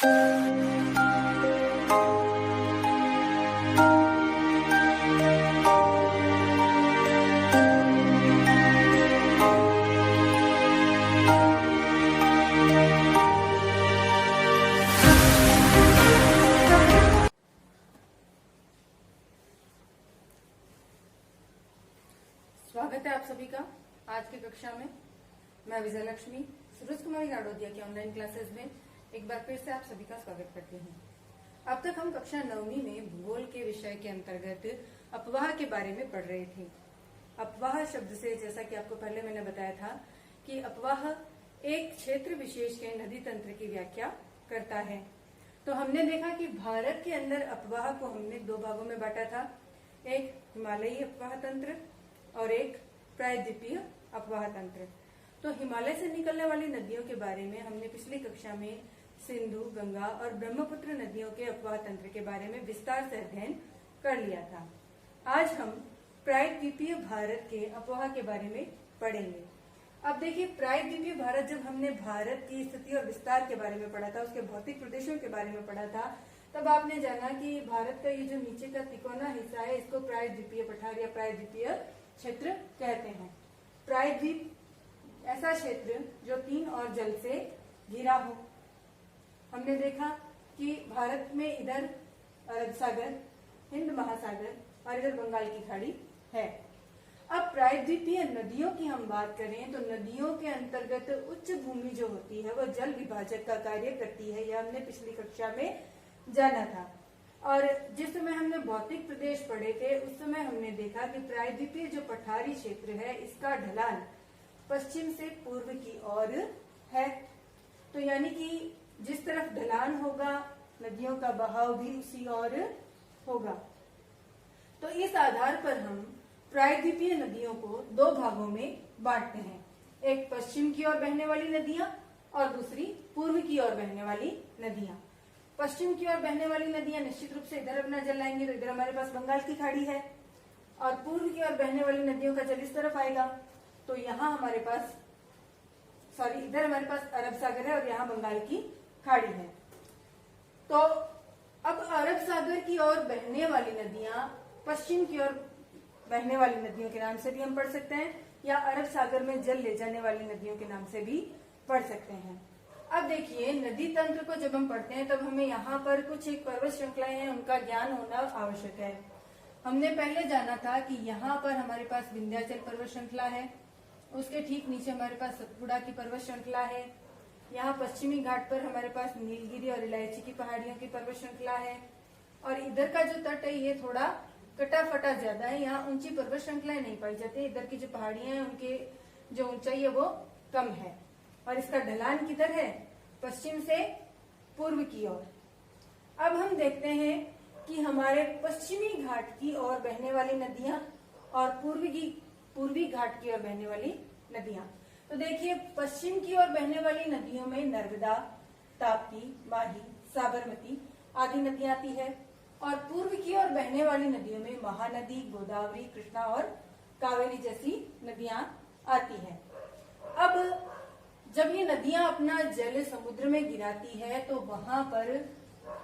स्वागत है आप सभी का आज की कक्षा में। मैं विजय लक्ष्मी सूरज कुमारी नाडोदिया की ऑनलाइन क्लासेस में एक बार फिर से आप सभी का स्वागत करती हूँ। अब तक हम कक्षा 9वीं में भूगोल के विषय के अंतर्गत अपवाह के बारे में पढ़ रहे थे। अपवाह शब्द से, जैसा कि आपको पहले मैंने बताया था, कि अपवाह एक क्षेत्र विशेष के नदी तंत्र की व्याख्या करता है। तो हमने देखा कि भारत के अंदर अपवाह को हमने दो भागों में बांटा था, एक हिमालयी अपवाह तंत्र और एक प्रायद्वीपीय अपवाह तंत्र। तो हिमालय से निकलने वाली नदियों के बारे में हमने पिछली कक्षा में सिंधु, गंगा और ब्रह्मपुत्र नदियों के अपवाह तंत्र के बारे में विस्तार से अध्ययन कर लिया था। आज हम प्रायद्वीपीय भारत के अपवाह के बारे में पढ़ेंगे। अब देखिए, प्रायद्वीपीय भारत, जब हमने भारत की स्थिति और विस्तार के बारे में पढ़ा था, उसके भौतिक प्रदेशों के बारे में पढ़ा था, तब आपने जाना कि भारत का ये जो नीचे का तिकोना हिस्सा है, इसको प्रायद्वीपीय पठार या प्रायद्वीपीय क्षेत्र कहते हैं। प्रायद्वीप ऐसा क्षेत्र जो तीन और जल से घिरा हो। हमने देखा कि भारत में इधर अरब सागर, हिंद महासागर और इधर बंगाल की खाड़ी है। अब प्रायद्वीपीय नदियों की हम बात करें तो नदियों के अंतर्गत उच्च भूमि जो होती है वह जल विभाजक का कार्य करती है। यह हमने पिछली कक्षा में जाना था। और जिस समय हमने भौतिक प्रदेश पढ़े थे उस समय हमने देखा कि प्रायद्वीपीय जो पठारी क्षेत्र है, इसका ढलान पश्चिम से पूर्व की ओर है। तो यानी कि जिस तरफ ढलान होगा नदियों का बहाव भी उसी ओर होगा। तो इस आधार पर हम प्रायद्वीपीय नदियों को दो भागों में बांटते हैं, एक पश्चिम की ओर बहने वाली नदियां और दूसरी पूर्व की ओर बहने वाली नदियां। पश्चिम की ओर बहने वाली नदियां निश्चित रूप से इधर अपना जल लाएंगे, तो इधर हमारे पास बंगाल की खाड़ी है, और पूर्व की ओर बहने वाली नदियों का जल इस तरफ आएगा, तो यहाँ हमारे पास इधर हमारे पास अरब सागर है और यहाँ बंगाल की खाड़ी है। तो अब अरब सागर की ओर बहने वाली नदियां पश्चिम की ओर बहने वाली नदियों के नाम से भी हम पढ़ सकते हैं, या अरब सागर में जल ले जाने वाली नदियों के नाम से भी पढ़ सकते हैं। अब देखिए, नदी तंत्र को जब हम पढ़ते हैं तब हमें यहाँ पर कुछ एक पर्वत श्रृंखलाएं हैं, उनका ज्ञान होना आवश्यक है। हमने पहले जाना था कि यहाँ पर हमारे पास विंध्याचल पर्वत श्रृंखला है, उसके ठीक नीचे हमारे पास सतपुड़ा की पर्वत श्रृंखला है, यहाँ पश्चिमी घाट पर हमारे पास नीलगिरी और इलायची की पहाड़ियों की पर्वत श्रृंखला है, और इधर का जो तट है ये थोड़ा कटा फटा ज्यादा है, यहाँ ऊंची पर्वत श्रृंखलाएं नहीं पाई जाती। इधर की जो पहाड़ियां हैं उनकी जो ऊंचाई है वो कम है, और इसका ढलान किधर है? पश्चिम से पूर्व की ओर। अब हम देखते हैं कि हमारे पश्चिमी घाट की ओर बहने वाली नदियां और पूर्वी घाट की ओर बहने वाली नदियां। तो देखिए, पश्चिम की ओर बहने वाली नदियों में नर्मदा, ताप्ती, माही, साबरमती आदि नदियां आती है, और पूर्व की ओर बहने वाली नदियों में महानदी, गोदावरी, कृष्णा और कावेरी जैसी नदियां आती हैं। अब जब ये नदियां अपना जल समुद्र में गिराती है तो वहां पर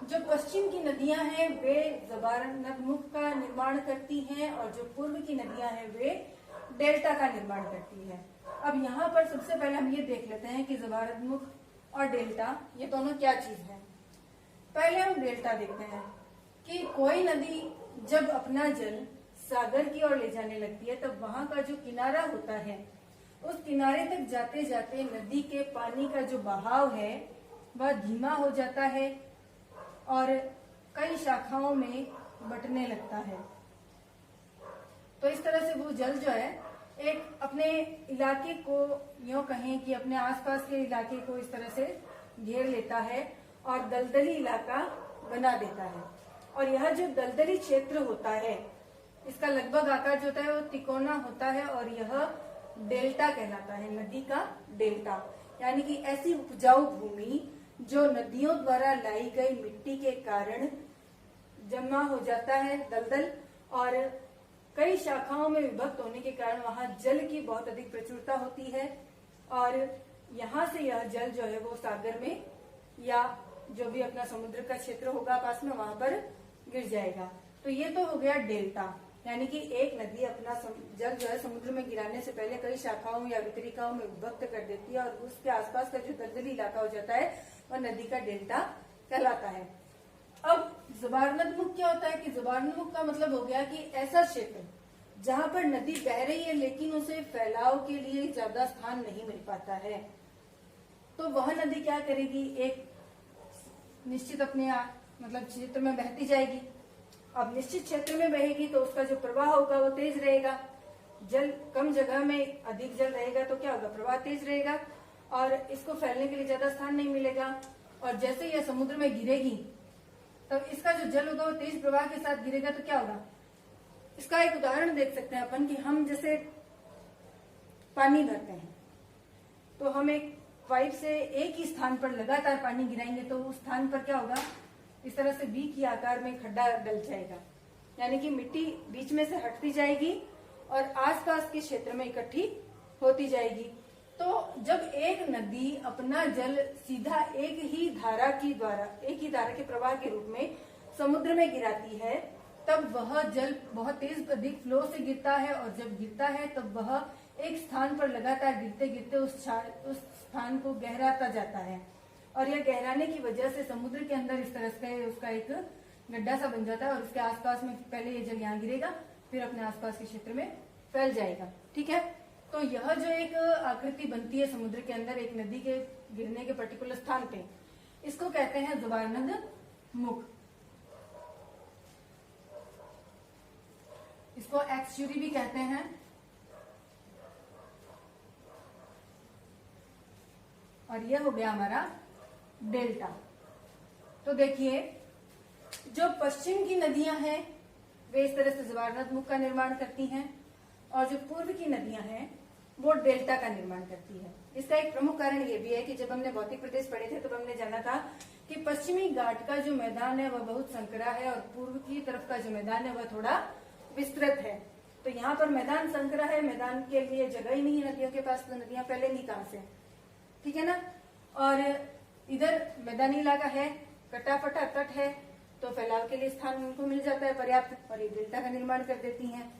जो पश्चिम की नदियां हैं वे जबारनमुख का निर्माण करती हैं, और जो पूर्व की नदियां हैं वे डेल्टा का निर्माण करती है। अब यहाँ पर सबसे पहले हम ये देख लेते हैं कि जबारनमुख और डेल्टा ये दोनों क्या चीज है। पहले हम डेल्टा देखते हैं कि कोई नदी जब अपना जल सागर की ओर ले जाने लगती है तब वहां का जो किनारा होता है उस किनारे तक जाते जाते नदी के पानी का जो बहाव है वह धीमा हो जाता है और कई शाखाओं में बंटने लगता है। तो इस तरह से वो जल जो है एक अपने इलाके को, यूं कहें कि अपने आसपास के इलाके को इस तरह से घेर लेता है और दलदली इलाका बना देता है। और यह जो दलदली क्षेत्र होता है इसका लगभग आकार जो होता है वो तिकोना होता है, और यह डेल्टा कहलाता है, नदी का डेल्टा। यानी कि ऐसी उपजाऊ भूमि जो नदियों द्वारा लाई गई मिट्टी के कारण जमा हो जाता है दलदल, और कई शाखाओं में विभक्त होने के कारण वहां जल की बहुत अधिक प्रचुरता होती है, और यहाँ से यह जल जो है वो सागर में या जो भी अपना समुद्र का क्षेत्र होगा पास में वहां पर गिर जाएगा। तो ये तो हो गया डेल्टा, यानी कि एक नदी अपना जल जो है समुद्र में गिराने से पहले कई शाखाओं या वितरिकाओं में विभक्त कर देती है और उसके आसपास का जो दलदली इलाका हो जाता है वह नदी का डेल्टा कहलाता है। अब जबारनदमुख क्या होता है कि जबारनदमुख का मतलब हो गया कि ऐसा क्षेत्र जहां पर नदी बह रही है लेकिन उसे फैलाव के लिए ज्यादा स्थान नहीं मिल पाता है, तो वह नदी क्या करेगी, एक निश्चित अपने मतलब क्षेत्र में बहती जाएगी। अब निश्चित क्षेत्र में बहेगी तो उसका जो प्रवाह होगा वो तेज रहेगा। जल कम जगह में अधिक जल रहेगा तो क्या होगा, प्रवाह तेज रहेगा और इसको फैलने के लिए ज्यादा स्थान नहीं मिलेगा। और जैसे यह समुद्र में गिरेगी तब इसका जो जल होगा वो तेज प्रवाह के साथ गिरेगा तो क्या होगा। इसका एक उदाहरण देख सकते हैं अपन कि हम जैसे पानी भरते हैं तो हम एक पाइप से एक ही स्थान पर लगातार पानी गिराएंगे तो उस स्थान पर क्या होगा, इस तरह से वी की आकार में खड्डा डल जाएगा, यानी कि मिट्टी बीच में से हटती जाएगी और आसपास के क्षेत्र में इकट्ठी होती जाएगी। तो जब एक नदी अपना जल सीधा एक ही धारा के प्रवाह के रूप में समुद्र में गिराती है तब वह जल बहुत तेज अधिक फ्लो से गिरता है और जब गिरता है तब वह एक स्थान पर लगातार गिरते गिरते उस स्थान को गहराता जाता है और यह गहराने की वजह से समुद्र के अंदर इस तरह से उसका एक गड्ढा सा बन जाता है और उसके आसपास में पहले ये जल यहाँ गिरेगा फिर अपने आसपास के क्षेत्र में फैल जाएगा। ठीक है, तो यह जो एक आकृति बनती है समुद्र के अंदर एक नदी के गिरने के पर्टिकुलर स्थान पे, इसको कहते हैं जबारनदमुख। इसको एक्सचुरी भी कहते हैं। और यह हो गया हमारा डेल्टा। तो देखिए जो पश्चिम की नदियां हैं वे इस तरह से जबारनदमुख का निर्माण करती हैं और जो पूर्व की नदियां हैं वो डेल्टा का निर्माण करती है। इसका एक प्रमुख कारण ये भी है कि जब हमने भौतिक प्रदेश पढ़े थे तब हमने जाना था कि पश्चिमी घाट का जो मैदान है वह बहुत संकरा है और पूर्व की तरफ का जो मैदान है वह थोड़ा विस्तृत है। तो यहाँ पर मैदान संकरा है, मैदान के लिए जगह ही नहीं है नदियों के पास, तो नदियां फैलेंगी कहाँ से, ठीक है ना। और इधर मैदानी इलाका है, कटाफटा तट है, तो फैलाव के लिए स्थान उनको मिल जाता है पर्याप्त और ये डेल्टा का निर्माण कर देती हैं।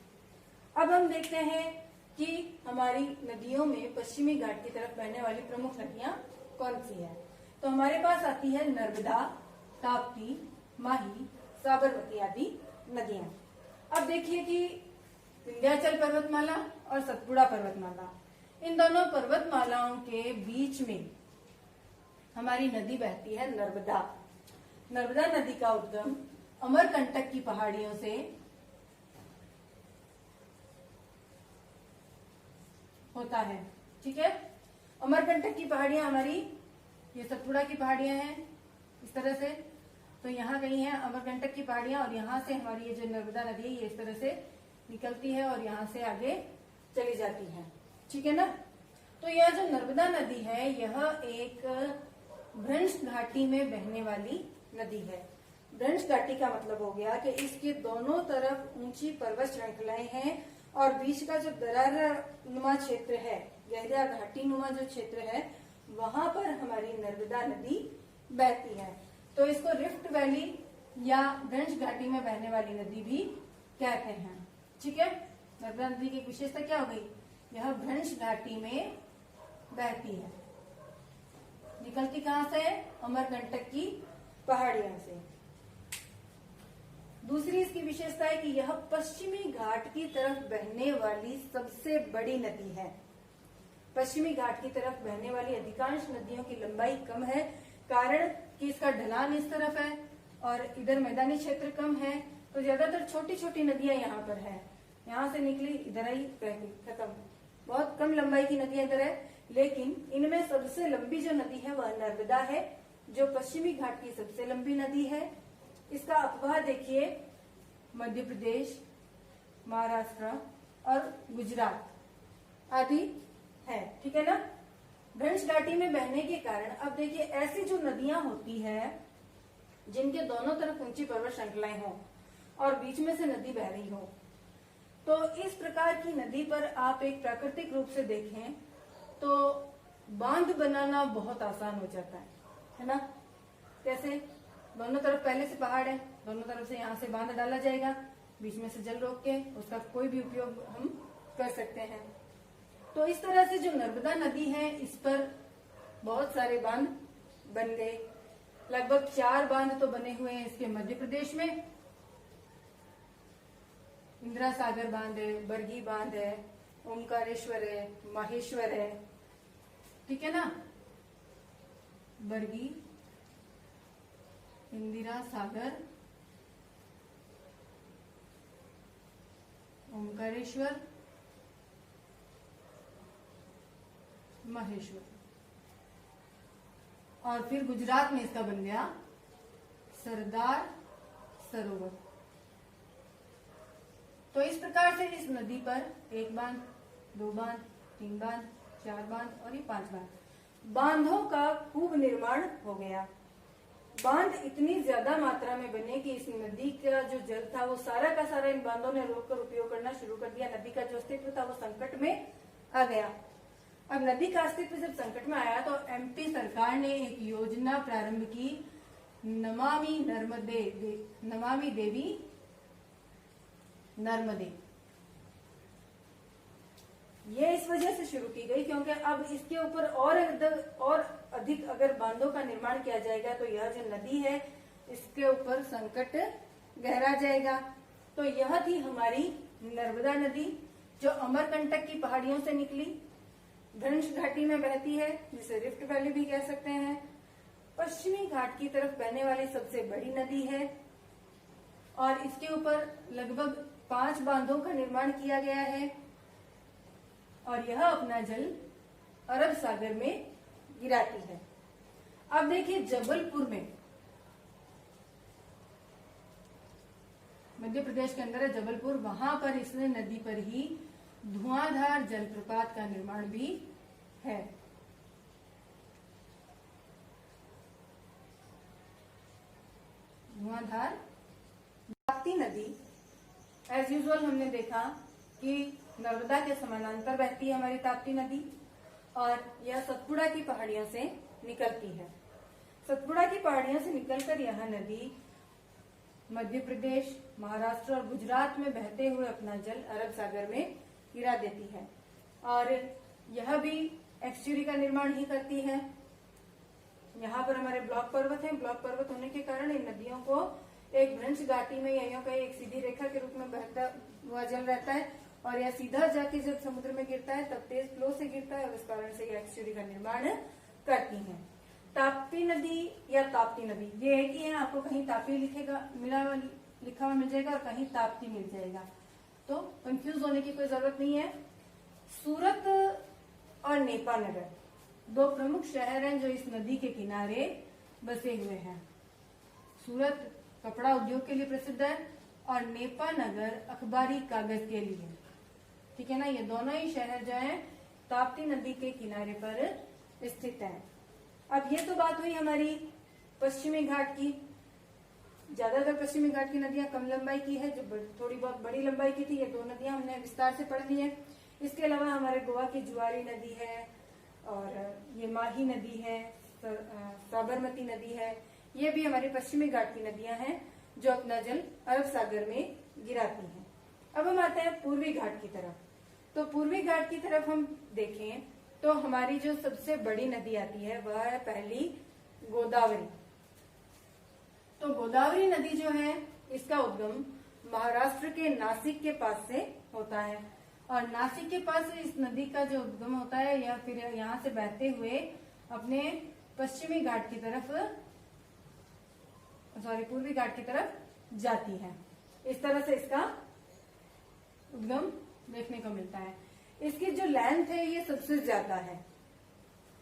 अब हम देखते हैं कि हमारी नदियों में पश्चिमी घाट की तरफ बहने वाली प्रमुख नदियां कौन सी है। तो हमारे पास आती है नर्मदा, ताप्ती, माही, साबरमती आदि नदियां। अब देखिए कि विंध्याचल पर्वतमाला और सतपुड़ा पर्वतमाला, इन दोनों पर्वतमालाओं के बीच में हमारी नदी बहती है नर्मदा। नर्मदा नदी का उद्गम अमरकंटक की पहाड़ियों से होता है। ठीक है, अमरकंटक की पहाड़ियां हमारी ये सतपुड़ा की पहाड़ियां हैं इस तरह से, तो यहाँ कहीं है अमरकंटक की पहाड़ियां और यहाँ से हमारी ये जो नर्मदा नदी है ये इस तरह से निकलती है और यहाँ से आगे चली जाती है। ठीक है ना। तो यह जो नर्मदा नदी है यह एक भ्रंश घाटी में बहने वाली नदी है। भ्रंश घाटी का मतलब हो गया कि इसके दोनों तरफ ऊंची पर्वत श्रृंखलाएं हैं और बीच का जो दरारा नुमा क्षेत्र है, गहरा घाटी नुमा जो क्षेत्र है, वहां पर हमारी नर्मदा नदी बहती है। तो इसको रिफ्ट वैली या भ्रंश घाटी में बहने वाली नदी भी कहते हैं। ठीक है, नर्मदा नदी की विशेषता क्या हो गई, यह भ्रंश घाटी में बहती है। निकलती कहां से, अमरकंटक की पहाड़ियों से। दूसरी इसकी विशेषता है कि यह पश्चिमी घाट की तरफ बहने वाली सबसे बड़ी नदी है। पश्चिमी घाट की तरफ बहने वाली अधिकांश नदियों की लंबाई कम है, कारण कि इसका ढलान इस तरफ है और इधर मैदानी क्षेत्र कम है, तो ज्यादातर छोटी छोटी नदियां यहाँ पर है। यहाँ से निकली इधर आई बहती खत्म, बहुत कम लंबाई की नदियां इधर है। लेकिन इनमें सबसे लंबी जो नदी है वह नर्मदा है, जो पश्चिमी घाट की सबसे लंबी नदी है। इसका अपवाह देखिए मध्य प्रदेश, महाराष्ट्र और गुजरात आदि है। ठीक है ना। भ्रंश घाटी में बहने के कारण अब देखिए ऐसी जो नदियां होती है जिनके दोनों तरफ ऊंची पर्वत श्रृंखलाएं हो और बीच में से नदी बह रही हो, तो इस प्रकार की नदी पर आप एक प्राकृतिक रूप से देखें तो बांध बनाना बहुत आसान हो जाता है ना। कैसे दोनों तरफ पहले से पहाड़ है, दोनों तरफ से यहाँ से बांध डाला जाएगा, बीच में से जल रोक के उसका कोई भी उपयोग हम कर सकते हैं। तो इस तरह से जो नर्मदा नदी है इस पर बहुत सारे बांध बन गए। लगभग 4 बांध तो बने हुए हैं इसके मध्य प्रदेश में। इंदिरा सागर बांध है, बरगी बांध है, ओमकारेश्वर है, माहेश्वर है, ठीक है ना। बरगी, इंदिरा सागर, ओमकारेश्वर, माहेश्वर। और फिर गुजरात में इसका बन गया सरदार सरोवर। तो इस प्रकार से इस नदी पर 1 बांध, 2 बांध, 3 बांध, 4 बांध और ये 5 बांध, बांधों का खूब निर्माण हो गया। बांध इतनी ज्यादा मात्रा में बने कि इस नदी का जो जल था वो सारा का सारा इन बांधों ने रोककर उपयोग करना शुरू कर दिया। नदी का जो अस्तित्व था वो संकट में आ गया। अब नदी का अस्तित्व जब संकट में आया तो एमपी सरकार ने एक योजना प्रारंभ की, नमामि देवी नर्मदे। ये इस वजह से शुरू की गई क्योंकि अब इसके ऊपर और अधिक अगर बांधों का निर्माण किया जाएगा तो यह जो नदी है इसके ऊपर संकट गहरा जाएगा। तो यह थी हमारी नर्मदा नदी जो अमरकंटक की पहाड़ियों से निकली, धनुष घाटी में बहती है जिसे रिफ्ट वैली भी कह सकते हैं, पश्चिमी घाट की तरफ बहने वाली सबसे बड़ी नदी है और इसके ऊपर लगभग 5 बांधों का निर्माण किया गया है और यह अपना जल अरब सागर में गिराती है। अब देखिए जबलपुर में, मध्य प्रदेश के अंदर है जबलपुर, वहां पर इस नदी पर ही धुआंधार जलप्रपात का निर्माण भी है। धुआंधार ताप्ती नदी एज यूजुअल हमने देखा कि नर्मदा के समानांतर बहती है हमारी ताप्ती नदी और यह सतपुड़ा की पहाड़ियों से निकलती है। सतपुड़ा की पहाड़ियों से निकलकर यह नदी मध्य प्रदेश, महाराष्ट्र और गुजरात में बहते हुए अपना जल अरब सागर में गिरा देती है और यह भी एक्सचुरी का निर्माण ही करती है। यहाँ पर हमारे ब्लॉक पर्वत हैं। ब्लॉक पर्वत होने के कारण इन नदियों को एक भ्रंश घाटी में या कहीं एक सीधी रेखा के रूप में बहता हुआ जल रहता है और यह सीधा जाके जब समुद्र में गिरता है तब तेज फ्लो से गिरता है और इस कारण से यह एक्सचुरी का निर्माण करती है। ताप्ती नदी या ताप्ती नदी ये एक ही है, आपको कहीं ताप्ती लिखा हुआ मिल जाएगा और कहीं ताप्ती मिल जाएगा, तो कंफ्यूज होने की कोई जरूरत नहीं है। सूरत और नेपानगर 2 प्रमुख शहर हैं जो इस नदी के किनारे बसे हुए हैं। सूरत कपड़ा उद्योग के लिए प्रसिद्ध है और नेपानगर अखबारी कागज के लिए, ठीक है ना। ये दोनों ही शहर जो हैं ताप्ती नदी के किनारे पर स्थित हैं। अब ये तो बात हुई हमारी पश्चिमी घाट की। ज्यादातर पश्चिमी घाट की नदियां कम लंबाई की है, जो थोड़ी बहुत बड़ी लंबाई की थी ये 2 नदियां हमने विस्तार से पढ़ ली है। इसके अलावा हमारे गोवा की जुआरी नदी है और ये माही नदी है, साबरमती नदी है, ये भी हमारी पश्चिमी घाट की नदियां हैं जो अपना जल अरब सागर में गिराती हैं। अब हम आते हैं पूर्वी घाट की तरफ। तो पूर्वी घाट की तरफ हम देखें तो हमारी जो सबसे बड़ी नदी आती है वह है पहली गोदावरी। तो गोदावरी नदी जो है इसका उद्गम महाराष्ट्र के नासिक के पास से होता है और नासिक के पास से इस नदी का जो उद्गम होता है या फिर यहाँ से बहते हुए अपने पश्चिमी घाट की तरफ पूर्वी घाट की तरफ जाती है। इस तरह से इसका उद्गम देखने को मिलता है। इसकी जो लेंथ है ये सबसे ज्यादा है,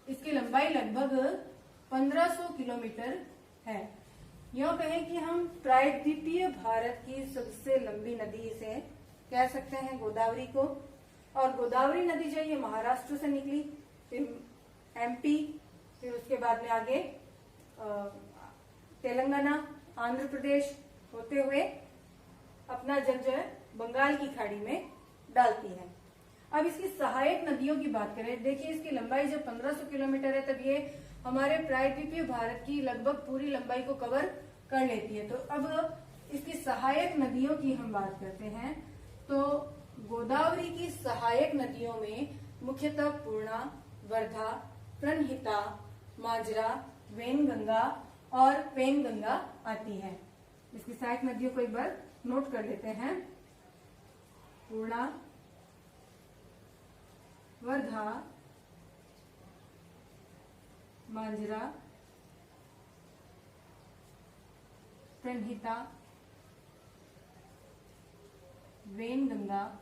इसकी लंबाई लगभग 1500 किलोमीटर है। यह कहें कि हम प्रायद्वीपीय भारत की सबसे लंबी नदी इसे कह सकते हैं गोदावरी को। और गोदावरी नदी जो ये महाराष्ट्र से निकली, फिर एमपी, फिर उसके बाद में आगे तेलंगाना, आंध्र प्रदेश होते हुए अपना जल जो है बंगाल की खाड़ी में डालती है। अब इसकी सहायक नदियों की बात करें, देखिए इसकी लंबाई जब 1500 किलोमीटर है तब ये हमारे प्रायद्वीपीय भारत की लगभग पूरी लंबाई को कवर कर लेती है। तो अब इसकी सहायक नदियों की हम बात करते हैं। तो गोदावरी की सहायक नदियों में मुख्यतः पूर्णा, वर्धा, प्रणहिता, मांजरा, वेनगंगा और पेनगंगा आती है। इसकी सहायक नदियों को एक बार नोट कर लेते हैं। पूर्णा, वर्धा, मांजरा, प्रणहिता, वेनगंगा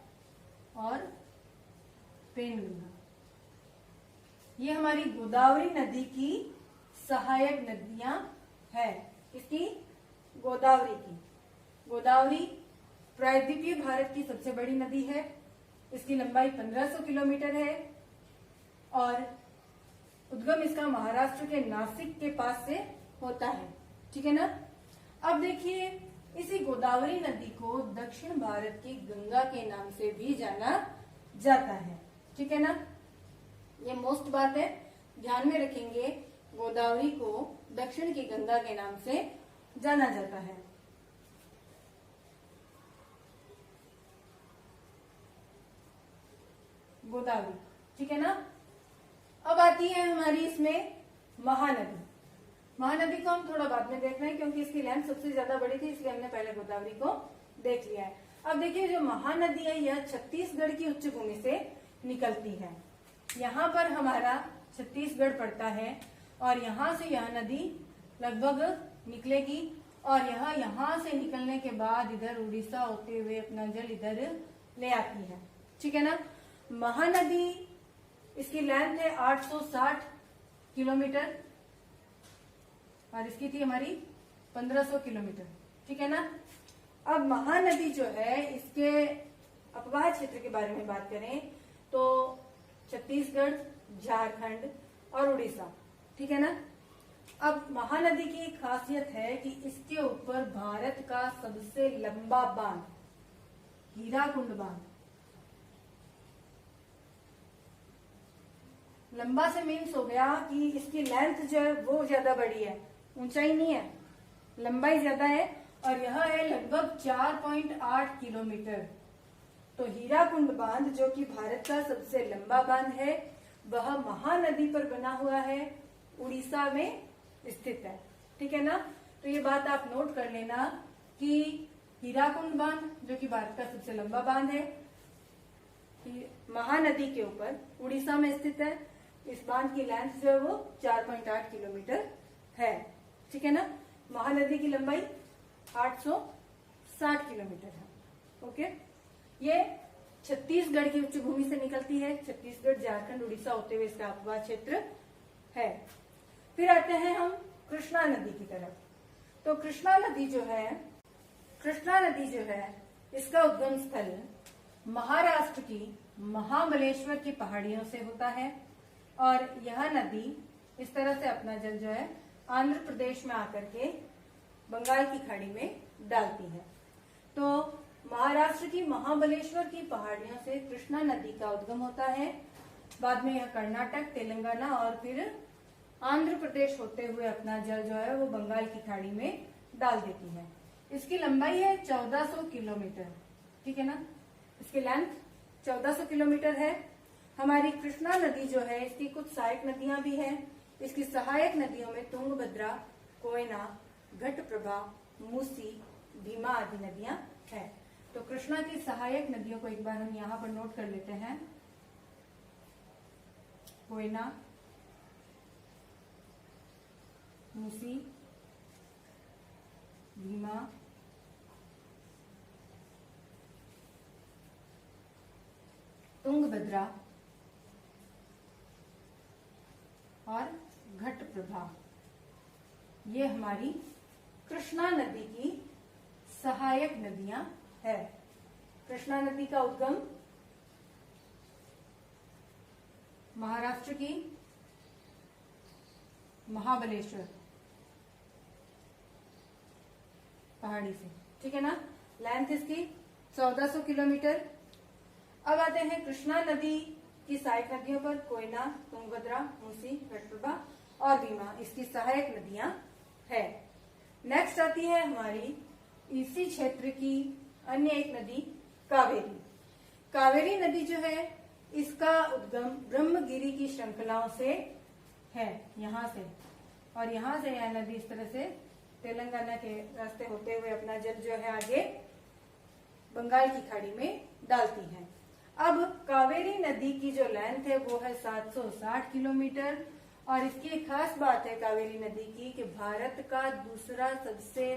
और पेनगंगा, ये हमारी गोदावरी नदी की सहायक नदियां है। इसकी गोदावरी प्रायद्वीपीय भारत की सबसे बड़ी नदी है। इसकी लंबाई 1500 किलोमीटर है और उद्गम इसका महाराष्ट्र के नासिक के पास से होता है। ठीक है ना। अब देखिए, इसी गोदावरी नदी को दक्षिण भारत की गंगा के नाम से भी जाना जाता है। ठीक है ना। ये मोस्ट बात है, ध्यान में रखेंगे। गोदावरी को दक्षिण की गंगा के नाम से जाना जाता है। गोदावरी, ठीक है ना। अब आती है हमारी इसमें महानदी। महानदी को हम थोड़ा बाद में देख रहे हैं क्योंकि इसकी लेंथ सबसे ज्यादा बड़ी थी, इसलिए हमने पहले गोदावरी को देख लिया है। अब देखिए, जो महानदी है यह छत्तीसगढ़ की उच्च भूमि से निकलती है। यहाँ पर हमारा छत्तीसगढ़ पड़ता है और यहाँ से यह नदी लगभग निकलेगी और यह यहाँ से निकलने के बाद इधर उड़ीसा होते हुए अपना जल इधर ले आती है। ठीक है ना। महानदी, इसकी लेंथ है 860 किलोमीटर और इसकी थी हमारी 1500 किलोमीटर। ठीक है ना। अब महानदी जो है, इसके अपवाह क्षेत्र के बारे में बात करें तो छत्तीसगढ़, झारखंड और उड़ीसा। ठीक है ना। अब महानदी की एक खासियत है कि इसके ऊपर भारत का सबसे लंबा बांध, हीराकुंड बांध, लंबा से मीन्स हो गया कि इसकी लेंथ जो है वो ज्यादा बड़ी है, ऊंचाई नहीं है, लंबाई ज्यादा है और यह है लगभग 4.8 किलोमीटर। तो हीराकुंड बांध जो कि भारत का सबसे लंबा बांध है, वह महानदी पर बना हुआ है, उड़ीसा में स्थित है। ठीक है ना। तो ये बात आप नोट कर लेना कि हीराकुंड बांध जो कि भारत का सबसे लंबा बांध है, महानदी के ऊपर उड़ीसा में स्थित है। इस बांध की लेंथ जो है वो 4.8 किलोमीटर है। ठीक है ना। महानदी की लंबाई 860 किलोमीटर है। ओके। ये छत्तीसगढ़ की उच्च भूमि से निकलती है। छत्तीसगढ़, झारखंड, उड़ीसा होते हुए इसका अपवाह क्षेत्र है। फिर आते हैं हम कृष्णा नदी की तरफ। तो कृष्णा नदी जो है इसका उद्गम स्थल महाराष्ट्र की महाबलेश्वर की पहाड़ियों से होता है और यह नदी इस तरह से अपना जल जो है आंध्र प्रदेश में आकर के बंगाल की खाड़ी में डालती है। तो महाराष्ट्र की महाबलेश्वर की पहाड़ियों से कृष्णा नदी का उद्गम होता है। बाद में यह कर्नाटक, तेलंगाना और फिर आंध्र प्रदेश होते हुए अपना जल जो है वो बंगाल की खाड़ी में डाल देती है। इसकी लंबाई है 1400 किलोमीटर। ठीक है ना। इसकी लेंथ 1400 किलोमीटर है। हमारी कृष्णा नदी जो है, इसकी कुछ सहायक नदियां भी हैं। इसकी सहायक नदियों में तुंगभद्रा, कोयना, घटप्रभा, मूसी, भीमा आदि नदियां हैं। तो कृष्णा की सहायक नदियों को एक बार हम यहाँ पर नोट कर लेते हैं। कोयना, मूसी, भीमा, तुंगभद्रा और घटप्रभा, ये हमारी कृष्णा नदी की सहायक नदियां है। कृष्णा नदी का उद्गम महाराष्ट्र की महाबलेश्वर पहाड़ी से। ठीक है ना। लेंथ इसकी 1400 किलोमीटर। अब आते हैं कृष्णा नदी की सहायक नदियों पर। कोयना, तुंगभद्रा, मूसी, घटप्रभा और भीमा इसकी सहायक नदियां है। नेक्स्ट आती है हमारी इसी क्षेत्र की अन्य एक नदी कावेरी। कावेरी नदी जो है इसका उद्गम ब्रह्मगिरी की श्रृंखलाओं से है, यहाँ से, और यहाँ से यह नदी इस तरह से तेलंगाना के रास्ते होते हुए अपना जल जो है आगे बंगाल की खाड़ी में डालती है। अब कावेरी नदी की जो लेंथ है वो है 760 किलोमीटर, और इसकी एक खास बात है कावेरी नदी की कि भारत का दूसरा सबसे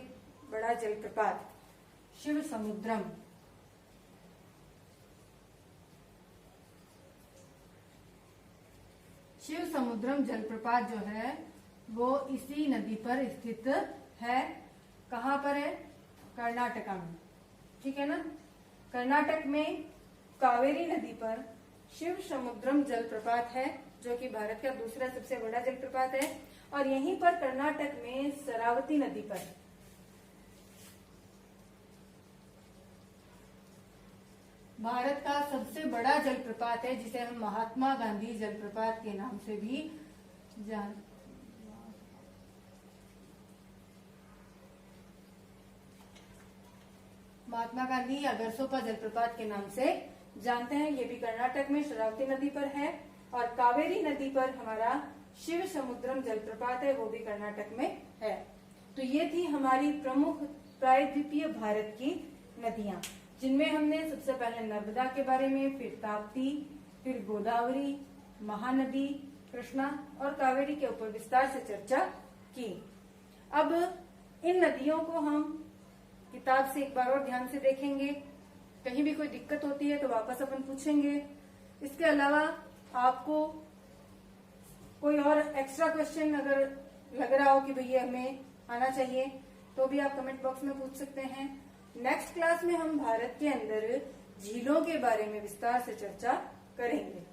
बड़ा जलप्रपात शिव समुद्रम जलप्रपात जो है वो इसी नदी पर स्थित है। कहाँ पर है? कर्नाटका में, ठीक है ना। कर्नाटक में कावेरी नदी पर शिव समुद्रम जलप्रपात है जो कि भारत का दूसरा सबसे बड़ा जलप्रपात है, और यहीं पर कर्नाटक में शरावती नदी पर भारत का सबसे बड़ा जलप्रपात है जिसे हम महात्मा गांधी जलप्रपात के नाम से भी महात्मा गांधी या गरसोपा जलप्रपात के नाम से जानते हैं। ये भी कर्नाटक में शरावती नदी पर है, और कावेरी नदी पर हमारा शिव समुद्रम जलप्रपात है, वो भी कर्नाटक में है। तो ये थी हमारी प्रमुख प्रायद्वीपीय भारत की नदियां, जिनमें हमने सबसे पहले नर्मदा के बारे में, फिर ताप्ती, फिर गोदावरी, महानदी, कृष्णा और कावेरी के ऊपर विस्तार से चर्चा की। अब इन नदियों को हम किताब से एक बार और ध्यान से देखेंगे, कहीं भी कोई दिक्कत होती है तो वापस अपन पूछेंगे। इसके अलावा आपको कोई और एक्स्ट्रा क्वेश्चन अगर लग रहा हो कि भैया हमें आना चाहिए तो भी आप कमेंट बॉक्स में पूछ सकते हैं। नेक्स्ट क्लास में हम भारत के अंदर झीलों के बारे में विस्तार से चर्चा करेंगे।